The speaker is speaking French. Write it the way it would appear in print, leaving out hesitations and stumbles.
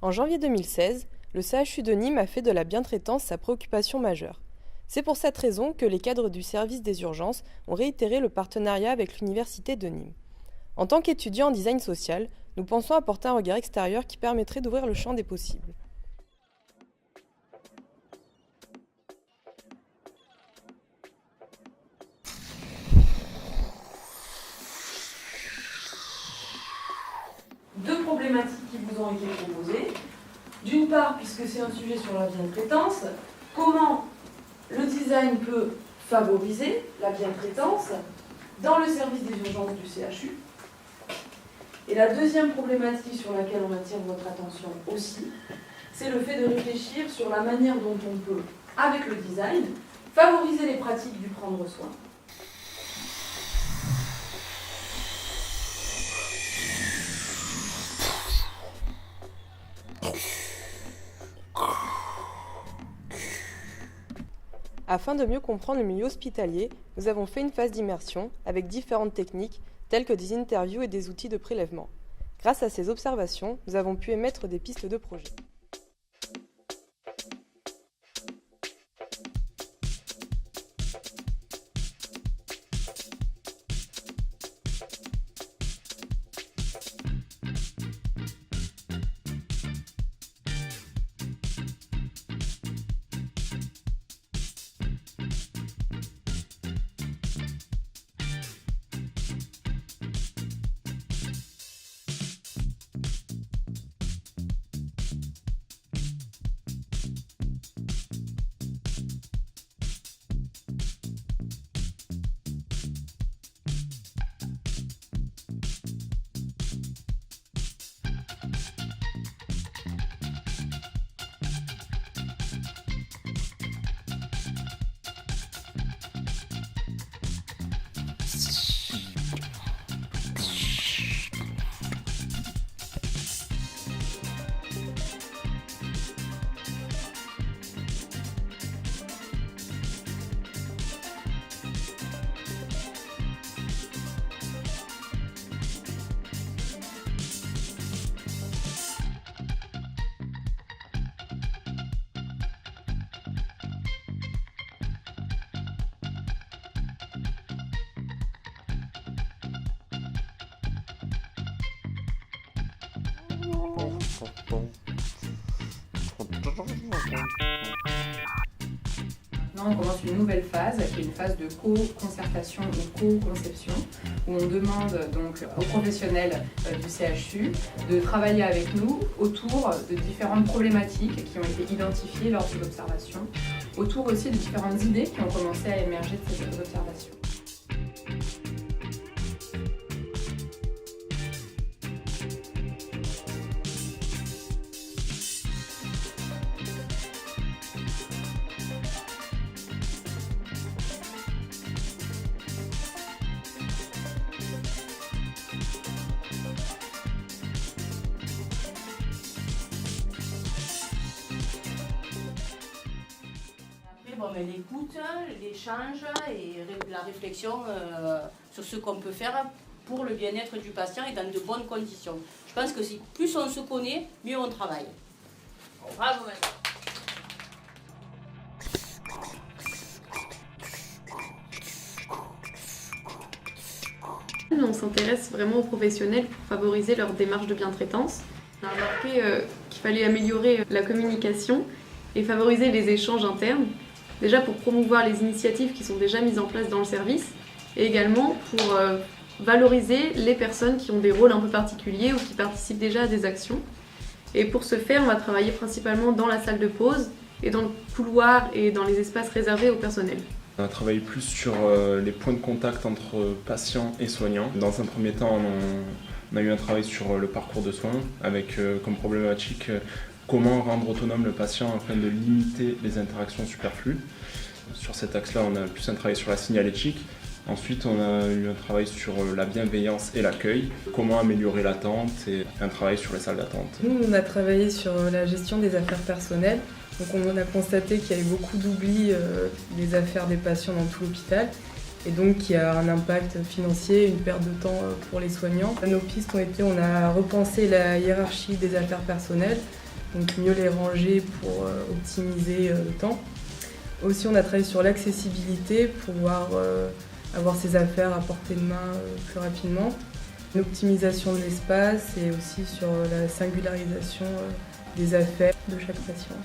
En janvier 2016, le CHU de Nîmes a fait de la bientraitance sa préoccupation majeure. C'est pour cette raison que les cadres du service des urgences ont réitéré le partenariat avec l'Université de Nîmes. En tant qu'étudiants en design social, nous pensons apporter un regard extérieur qui permettrait d'ouvrir le champ des possibles. Deux problématiques qui vous ont été proposées. D'une part, puisque c'est un sujet sur la bientraitance, comment le design peut favoriser la bientraitance dans le service des urgences du CHU. Et la deuxième problématique sur laquelle on attire votre attention aussi, c'est le fait de réfléchir sur la manière dont on peut, avec le design, favoriser les pratiques du prendre soin. Afin de mieux comprendre le milieu hospitalier, nous avons fait une phase d'immersion avec différentes techniques telles que des interviews et des outils de prélèvement. Grâce à ces observations, nous avons pu émettre des pistes de projet. Maintenant, on commence une nouvelle phase, qui est une phase de co-concertation ou co-conception, où on demande donc aux professionnels du CHU de travailler avec nous autour de différentes problématiques qui ont été identifiées lors de l'observation, autour aussi de différentes idées qui ont commencé à émerger de ces observations. L'écoute, l'échange et la réflexion sur ce qu'on peut faire pour le bien-être du patient et dans de bonnes conditions. Je pense que plus on se connaît, mieux on travaille. Bravo maintenant. On s'intéresse vraiment aux professionnels pour favoriser leur démarche de bientraitance. On a remarqué qu'il fallait améliorer la communication et favoriser les échanges internes. Déjà pour promouvoir les initiatives qui sont déjà mises en place dans le service et également pour valoriser les personnes qui ont des rôles un peu particuliers ou qui participent déjà à des actions. Et pour ce faire, on va travailler principalement dans la salle de pause et dans le couloir et dans les espaces réservés au personnel. On a travaillé plus sur les points de contact entre patients et soignants. Dans un premier temps, on a eu un travail sur le parcours de soins avec comme problématique comment rendre autonome le patient afin de limiter les interactions superflues. Sur cet axe-là, on a plus un travail sur la signalétique. Ensuite, on a eu un travail sur la bienveillance et l'accueil, comment améliorer l'attente et un travail sur les salles d'attente. Nous, on a travaillé sur la gestion des affaires personnelles. Donc on a constaté qu'il y avait beaucoup d'oubli des affaires des patients dans tout l'hôpital et donc qu'il y a un impact financier, une perte de temps pour les soignants. Nos pistes ont été, on a repensé la hiérarchie des affaires personnelles donc mieux les ranger pour optimiser le temps. Aussi, on a travaillé sur l'accessibilité pour pouvoir avoir ses affaires à portée de main plus rapidement. L'optimisation de l'espace et aussi sur la singularisation des affaires de chaque patient.